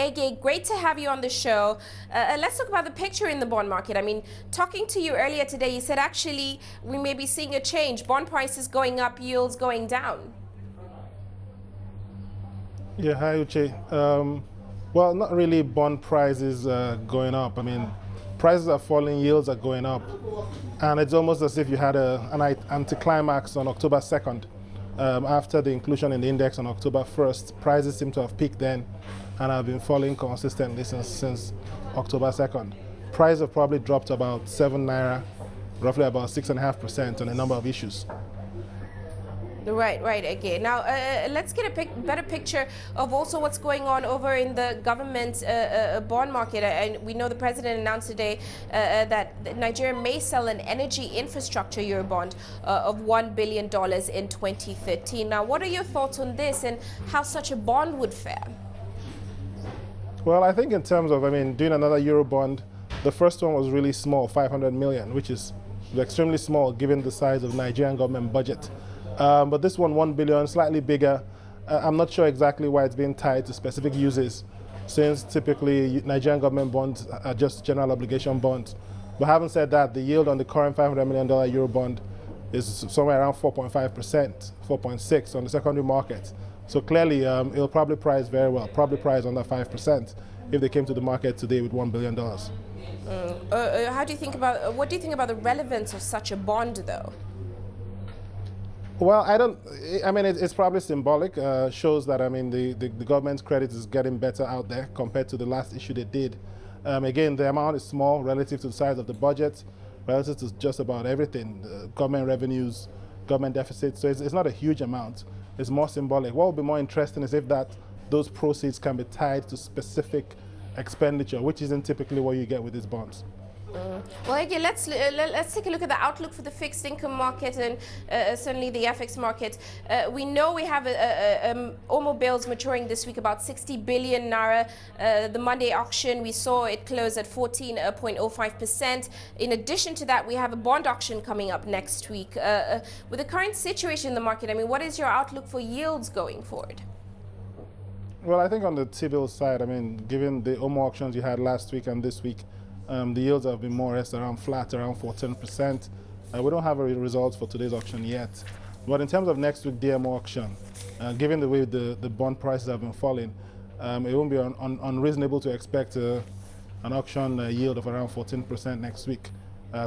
Ege, great to have you on the show. Let's talk about the picture in the bond market. I mean, talking to you earlier today, you said actually we may be seeing a change. Bond prices going up, yields going down. Yeah, hi Uche. Well, not really bond prices going up. I mean, prices are falling, yields are going up. And it's almost as if you had an anticlimax on October 2nd. After the inclusion in the index on October 1st, prices seem to have peaked then and have been falling consistently since October 2nd. Prices have probably dropped about 7 naira, roughly about 6.5% on a number of issues. Right, again. Now, let's get a better picture of also what's going on over in the government bond market. And we know the president announced today that Nigeria may sell an energy infrastructure Eurobond of $1 billion in 2013. Now, what are your thoughts on this and how such a bond would fare? Well, I think in terms of, doing another Eurobond, the first one was really small, 500 million, which is extremely small given the size of Nigerian government budget. But this one, 1 billion, slightly bigger. I'm not sure exactly why it's being tied to specific uses, since typically Nigerian government bonds are just general obligation bonds. But having said that, the yield on the current $500 million Eurobond is somewhere around 4.5%, 4.6% on the secondary market. So clearly, it'll probably price very well, probably price under 5% if they came to the market today with $1 billion. What do you think about the relevance of such a bond, though? Well, it's probably symbolic. Shows that, the government's credit is getting better out there compared to the last issue they did. Again, the amount is small relative to the size of the budget, relative to just about everything, government revenues, government deficits. So it's not a huge amount. It's more symbolic. What would be more interesting is if those proceeds can be tied to specific expenditure, which isn't typically what you get with these bonds. Well, again, let's take a look at the outlook for the fixed income market and certainly the FX market. We know we have OMO bills maturing this week, about 60 billion naira. The Monday auction, we saw it close at 14.05%. In addition to that, we have a bond auction coming up next week. With the current situation in the market, what is your outlook for yields going forward? Well, I think on the T-bill side, given the OMO auctions you had last week and this week, the yields have been more or less around flat, around 14%. We don't have a result for today's auction yet. But in terms of next week's DMO auction, given the way the bond prices have been falling, it won't be unreasonable to expect an auction yield of around 14% next week,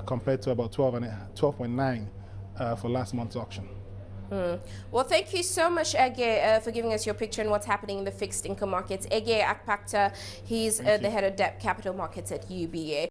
compared to about 12.9% for last month's auction. Well, thank you so much, Ege, for giving us your picture on what's happening in the fixed income markets. Egie Akpata, he's the head of debt capital markets at UBA.